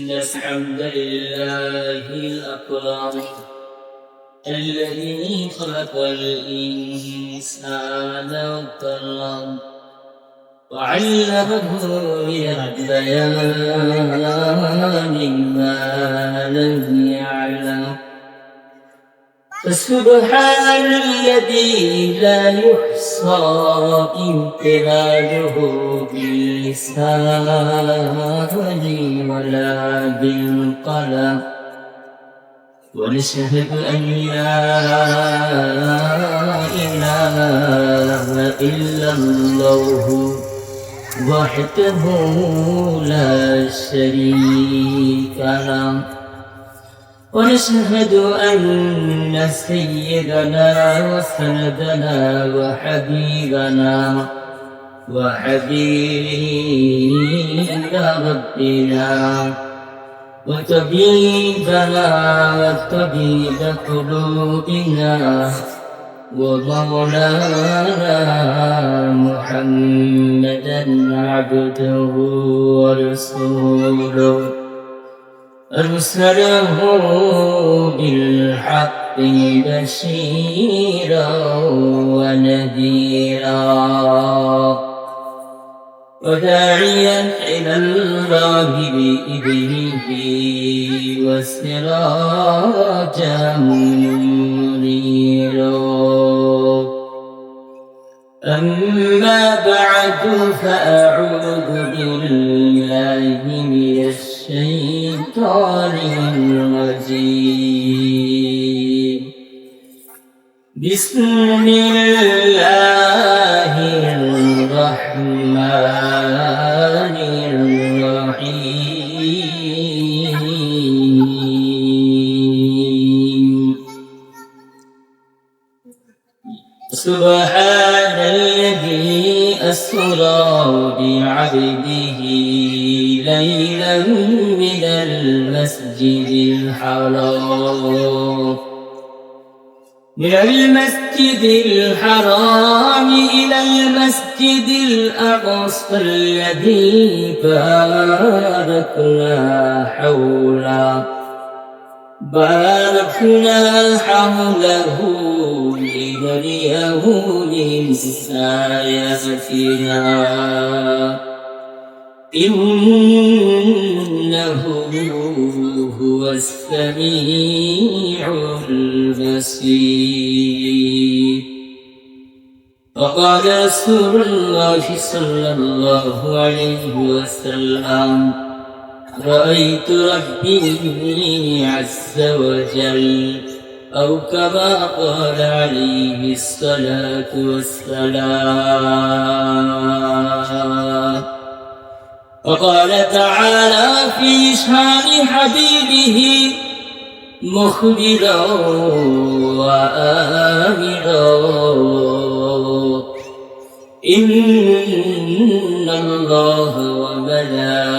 إن الحمد لله الأكرم الذي خلق الإنسان وكرم وعلمه من البيان ما لم يعلم فسبحان الذي لا يحصى امتنانه باللسان ولا بالقلم ونشهد أن لا إله إلا الله وحده لا شريك له ونشهد أن سيدنا وسندنا وحبيب ربنا وطبيبنا وطبيب قلوبنا ومولانا محمدا عبده ورسوله أرسله بالحق بشيرا ونذيرا وداعيا إلى الله بإذنه وسراجا منيرا أما بعد فأعوذ بالله من الشيطان الرجيم بسم الله الرحمن الرحيم سبحان الذي أسرى بعبده ليلا من المسجد الحرام إلى المسجد الأقصى الذي باركنا حوله لنريه من آياتنا إنه هو السميع البصير وقال رسول الله صلى الله عليه وسلم رأيت ربي عز وجل أو كما قال عليه الصلاة والسلام وقال تعالى في شان حبيبه مخبرا وآمرا إن الله وملائكته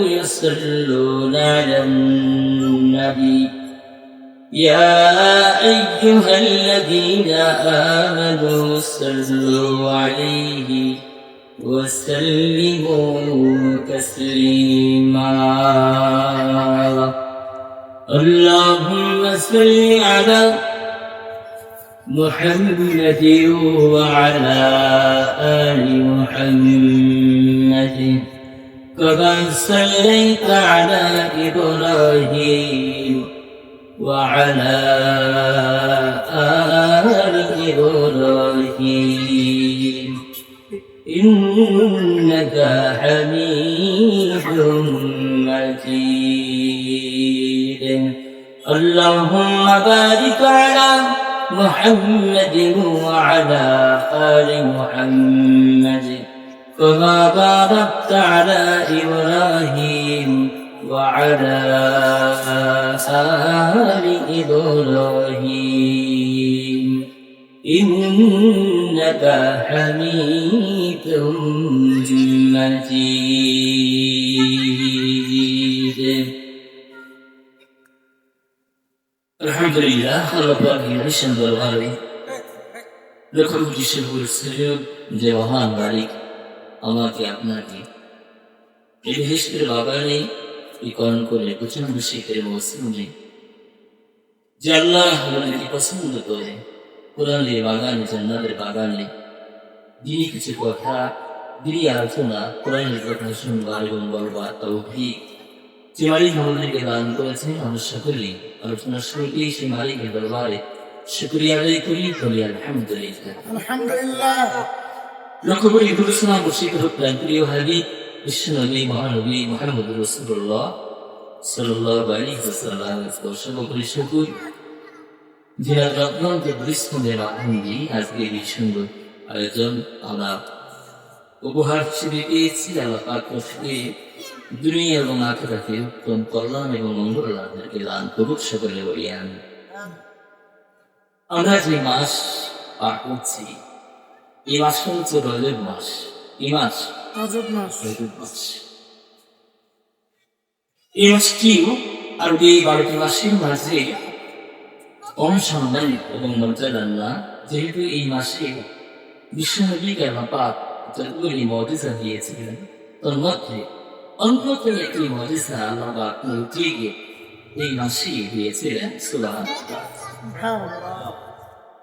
يصلون على النبي يا أيها الذين آمنوا صلوا عليه وسلموا تسليما اللهم صل على محمد وعلى آل محمد كما صليت على إبراهيم وعلى آل إبراهيم إنك حميد مجيد اللهم بارك على محمد وعلى آل محمد كما باركت على إبراهيم وعلى آل إبراهيم إنك حميد مجيد আলহামদুলিল্লাহ আল্লাহ পাকের ভীষণ দরবারে লক্ষ কোটি শুকর সুজুদ যে মহান মালিক আমাকে আপনাকে এই বেহেশতের বাগানে বিকরণ করে প্রচন্ড শীতের মৌসুমে যে আল্লাহ আমাদেরকে পছন্দ করে কোরআনের বাগানে জান্নাতের বাগানে দিনই কিছু কথা দিনই আলোচনা কোরআনের কথা শুনবার এবং বলবার তৌফিক যে মালিক আমাদেরকে দান করেছেন আমরা সকলেই আলোচনার শুরুতেই সেই মালিকের দরবারে শুকরিয়া আদায় করি বলি আলহামদুলিল্লাহ। লক্ষ্য করি দুরুসলাম বর্ষিত হোক প্রিয় হাবিব বিশ্বনবী মহানবী মুহাম্মদ রাসূলুল্লাহ সাল্লাল্লাহু আলাইহি ওয়াসাল্লাম সর্বোপরি শুকর যার রত্নান্ত দৃশ্যের মাধ্যম দিয়ে আজকে এই সুন্দর আয়োজন আমরা উপহার হিসেবে পেয়েছি। আল্লাহ পাক থেকে দুনিয়া এবং আখিরাতে উত্তম কল্যাণ এবং মঙ্গল আমাদেরকে দান করুক সকলে বলি আমিন। আমরা যে মাস পার করছি এই মাসটা হচ্ছে রজব মাস। এই মাস রজব মাস। এই মাসটিও আরবি 12টি মাসের মাঝে অনুসন্ধান এবং মর্যাদার না, যেহেতু এই মাসে বিশ্বনবীকে আল্লাহ পাক যতগুলি মুজিজা দিয়েছিলেন তার মধ্যে অন্যতম একটি মুজিজা আল্লাহ পাক নবীকে এই মাসে দিয়েছিলেন। সুবহানাল্লাহ।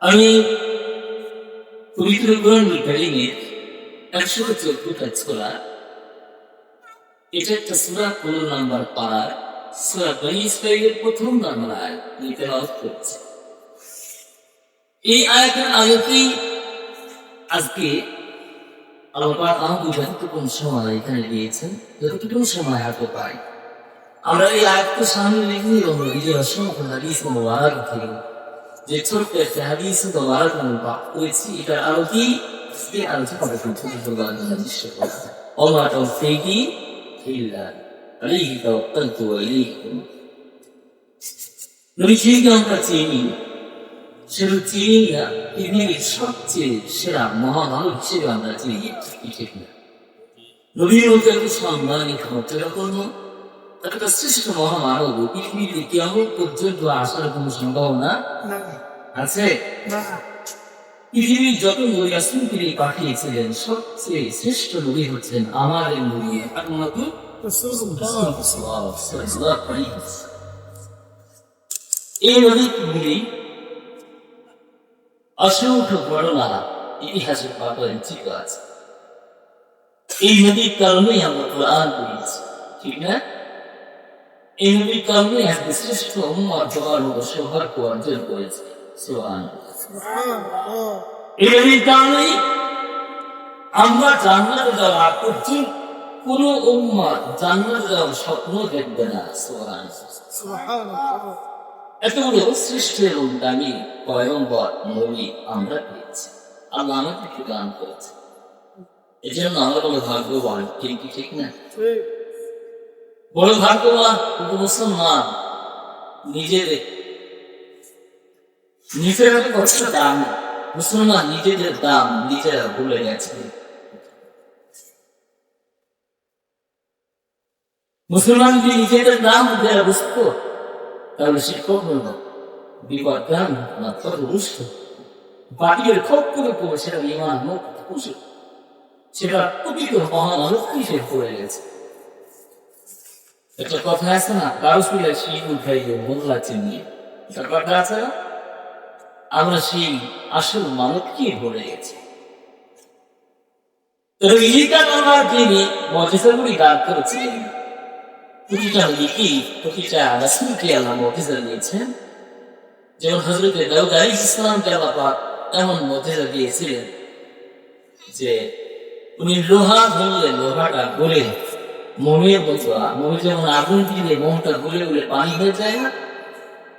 আমি পবিত্র কোরআনুল কারীমের 114টা সূরা, এটা একটা সূরা 15 নম্বর পারার সূরা বনী ইসরাঈলের প্রথম নম্বর আয়াত তেলাওয়াত করছি। এই আয়াতটি আজকে আল্লাহ পাক আমাকে যতটুকু সময় এখানে দিয়েছেন, যতটুকু সময় হাতে পাই আমরা এই আয়াতকে সামনে রেখে এবং নিজের অসংখ্য হাদিস মুবারক থেকে যে ছোট্ট একটা হাদিস মুবারক আমরা পাঠ করেছি, এটা আরো কি আলোচনা করা হচ্ছে। ওমা তাওফীকি ইল্লা আলাইহি তাওয়াক্কালতু ওয়া ইলাইহি উনীব। নবীজিকে আমরা চিনি, সেটা চিনি না পৃথিবীর সবচেয়ে সেরা মহামানব হিসেবে আমরা চিনি, ঠিক না? নবীর মধ্যে এত সম্মানিত মর্যাদা কোনো একটা শ্রেষ্ঠ মহামানব পৃথিবীতে কেমন পর্যন্ত আসার কোনো সম্ভাবনা আছে? পৃথিবীর যত নবী রাসূল তিনি পাঠিয়েছিলেন সবচেয়ে শ্রেষ্ঠ নবী হচ্ছেন আমাদের নবী মুহাম্মদ রাসূলুল্লাহ। এই নবীগুলি অসংখ্য বর্ণনা ইতিহাসের পাতায় ঠিক আছে। এই নবীর কারণেই আমরা কোরআন পড়েছি, ঠিক না? এই নবীর কারণে আজকে শ্রেষ্ঠ উম্মত হওয়ার মতো সৌভাগ্য অর্জন করেছে। সুবহানাল্লাহ। এই নবীর কারণেই আমরা জান্নাতে যাওয়া পর্যন্ত কোন উম্মত জান্নাতে যাওয়ার স্বপ্ন দেখবে না। সুবহানাল্লাহ। এত বড় শ্রেষ্ঠ এবং দামি পয়গম্বর নবী আমরা পেয়েছি, আল্লাহ আমাদেরকে দান করেছে। এই জন্য আমরা বড় ভাগ্যবান, ঠিক না? বড় ভাগ্যবান মুসলমান নিজের কষ্ট দাম, মুসলমান নিজেদের দাম নিজেরা ভুলে গেছে। মুসলমান যদি নিজেদের দাম নিজেরা বুঝতো তাহলে সে কখনো বিপদ দাম না তত বুঝতো বাড়ির খপ করে পড়ে সেটা ইমান মুখ খুশি, সেটা প্রকৃত মহামানব কিসে পড়ে গেছে। একটা কথা আছে না, কাউসুলে শিখ উঠাইয়ে মোল্লা চিনিয়ে, একটা কথা আছে না? আমরা সেই আসল মানবকে ভুলে গেছি। যিনি মজিজাগুলি দান করেছিলেন, প্রতিটা লিপি প্রতিটা রাসূলকে আল্লাহ মজিজা দিয়েছেন। যেমন হযরত দাউদ আলাইহিস সালামকে আল্লাহ পাক এমন মজিজা দিয়েছিলেন যে উনি লোহা ধরলে লোহাটা গলে মোমের মতো, মোমে যেমন আগুন দিলে মোমটা গলে গলে পানি হয়ে যায় না,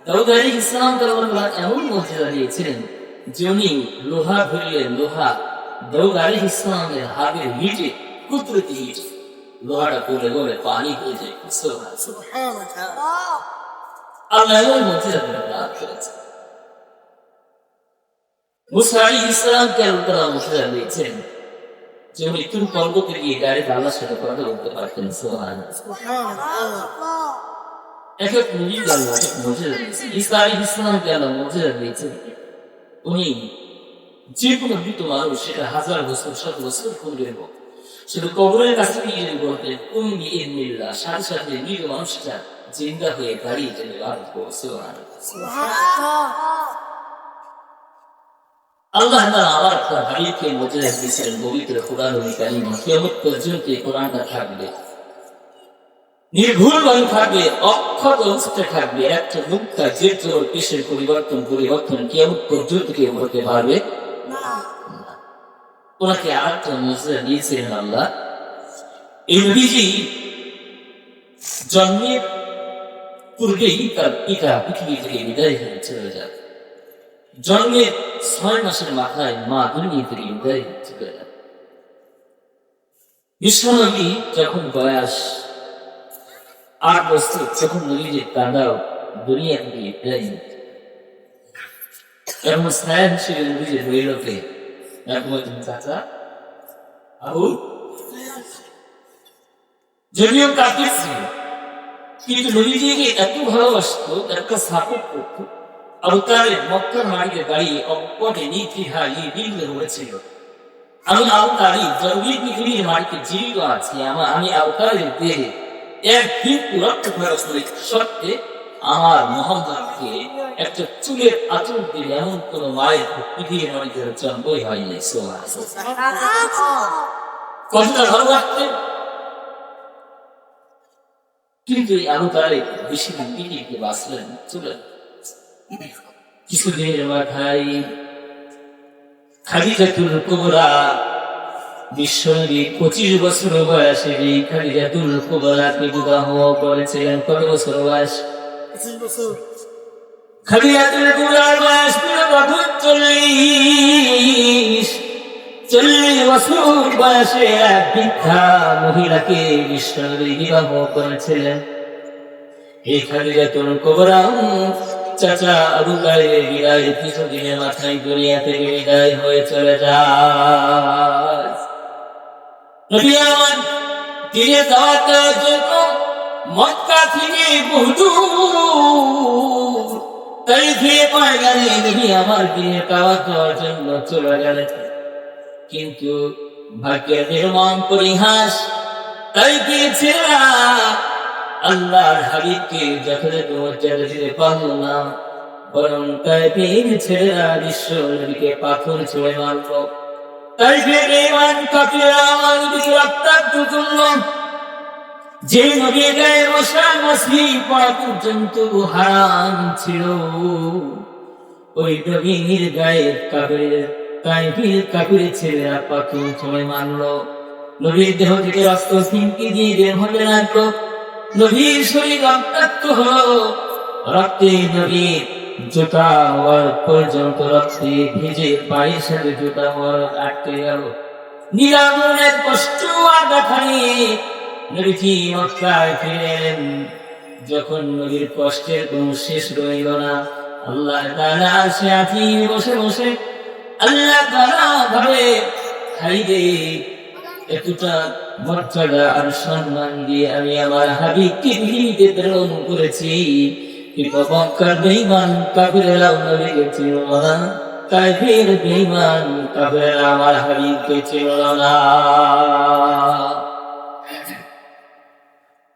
দাউদ আলাইহিস সালামকে আল্লাহ এমন মজিজা দিয়েছিলেন যে উনি লোহা ধরলে লোহা দাউদ আলাইহিস সালামের হাতের হিটে কুদরতি হিট লোহাটা গলে গলে পানি হয়ে যায়। সুবহানাল্লাহ। আল্লাহ এমন মজিজা দান করেছেন। মুসা আলাইহিস সালামকে আল্লাহ মজিজা দিয়েছেন যে উনি তুর পর্বতে গিয়ে ডাইরেক্ট আল্লাহর সাথে কথা বলতে পারতেন। সুবহানাল্লাহ। এক এক নবীর আল্লাহ এক মজিজা দিয়েছেন। ঈসা আলাইহিস সালামকে আল্লাহ মজিজা দিয়েছেন উনি যে কোনো মৃত মানুষ সেটা 1000 বছর 100 বছর পূর্বে হোক শুধু কবরের কাছে গিয়ে বলতেন উম্মি ইল্লাহ, সাথে সাথে মৃত মানুষটা জিন্দা হয়ে দাঁড়িয়ে চলে আল্লাহ তাআলা আবার তার হাবিবকে বলতে দিয়েছিলেন পবিত্র কোরআনুল কারীমে, কিয়ামত পর্যন্ত এই কোরআনটা থাকবে, নির্ভুলভাবে থাকবে, অক্ষত অবস্থায় থাকবে, একটা মুক্তা যে তোর পেশের পরিবর্তন কিয়ামত পর্যন্ত কেউ করতে পারবে না। ওনাকে আরেকটা মুজিজা দিয়েছিলেন আল্লাহ। এই নবীজি জন্মের পূর্বেই তার পিতা পৃথিবী থেকে বিদায় হয়ে চলে যায়। জন্মের 6 মাসের মাথায় মা দুনিয়া থেকে বিদায় হয়ে চলে যায়। বিশ্বনবী যখন বয়স 8 বছর, যখন নবীজির দাদাও দুনিয়া থেকে বিদায় হয়ে এমন স্নায় হিসেবে নবীজির রইলকে একমাত্র চাচা আবু, যদিও কাফির ছিল কিন্তু নবীজিকে এত ভালোবাসতো, একটা সাপোর্ট করতো। আবু তালেব মক্কার মাটিতে দাঁড়িয়ে অপরে নির্দ্বিধায় বিল্লে বলেছিল, আমি আবু তালেব যদি পৃথিবীর মাটিতে জীবিত আছি, আমি আবু তালেব দেহে এক কিন্তু রক্ত খরচ সত্ত্বে আমার মোহাম্মদকে একটা চুলের আঁচল দিলে এমন কোন মায়ের পৃথিবীর মাটিতে জন্মই হয়নি। কতটা ভালো লাগতেন। কিন্তু আবু তালেব বেশি দিন পৃথিবীতে বাঁচলেন চলেন। কিছুদিনের মাথায় খাদিজাতুল কুবরা, বিশ্বনবী 25 বছর বয়সে খাদিজাতুল কুবরাকে বিবাহ করেছিলেন। কত বছর বয়স? 25 বছর। খাদিজাতুল কুবরার বয়স 40 বছর বয়সে এক বৃদ্ধা মহিলাকে বিশ্বনবী বিবাহ করেছিলেন। এই খাদিজাতুল কুবরা চাচা আবু তালেবের বিদায়ের কিছুদিনের মাথায় দুনিয়া থেকে বিদায় হয়ে চলে যায়। নবী আমার দিনে দাওয়াত দেওয়ার জন্য মক্কা থেকে বহুদূর তাইফে পয়গামে নবী আমার দিনে দাওয়াত দেওয়ার জন্য চলে গেলেন। কিন্তু ভাগ্যের নির্মম পরিহাস, তাইফে ছেলেরা আল্লাহর হাবিবকে যথাযথ মর্যাদা দিতে পারল না, বরং তাইফের ছেলেরা বিশ্ব নবীকে পাথর ছুঁড়ে মারল। তাইফের বেঈমান কাফিররা আমার নবীকে রক্তাক্ত করল। যে নবীর গায়ে মশা মাছি পড়া পর্যন্ত হারাম ছিল, ওই নবীর গায়ে তাইফের কাফির ছেলেরা পাথর ছুঁড়ে মারল। নবীর দেহ থেকে রক্ত ছিনকে দিয়ে বের হতে লাগলো। নবীর শরীর রক্তাক্ত হলো, রক্তে নবীর জুতা হওয়ার পর্যন্ত রক্তে ভিজে পায়ের সাথে জুতা হওয়ার আটকে গেল। নিরামনের কষ্ট আর দেখানি নবীজি মক্কায় ফিরে এলেন। যখন নবীর কষ্টের কোনো শেষ রইল না, আল্লাহ তাআলা আরশে আজিমে বসে বসে আল্লাহ তাআলা ভাবে হাইরে এতটা মর্যাদা আর সম্মান দিয়ে আমি আমার হাবিবকে পৃথিবীতে প্রেরণ করেছি, কিন্তু মক্কার বেঈমান কাফিররা নবীকে চিনল না, তাইফের বেঈমান কাফিররা আমার হাবিবকে চিনল না।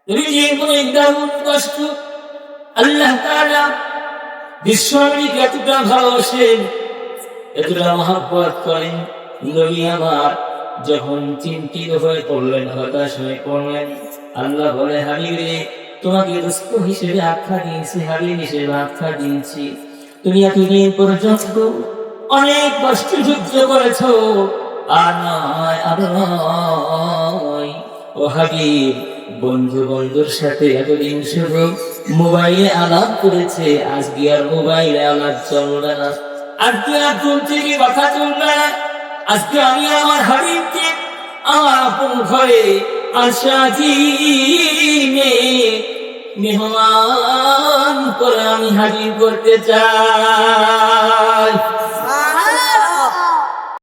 নবীজির মনে দারুণ কষ্ট। আল্লাহ তাআলা বিশ্বনবীকে এতটা ভালোবাসেন, এতটা মহব্বত করেন। নবী আমার যখন চিন্তিত হয়ে পড়লেন, হতাশ হয়ে পড়লেন, আল্লাহ বলে হাবিবে তোমাকে দোস্ত হিসেবে আখ্যা দিয়েছি, হাবিব হিসেবে আখ্যা দিয়েছি। তুমি এতদিন পর্যন্ত অনেক কষ্ট সহ্য করেছো, আর নয় ও হাবিব বন্ধুর সাথে এতদিন শুধু মোবাইলে আলাপ করেছে, আজকে আর মোবাইলে আলাপ চলবে না, আজকে আর ফোন থেকে কথা চলবে না। আজকে আমি আমার হাবিবকে আমার আপন ঘরে আশাজিমে মেহমান করে আমি হাজির করতে চাই।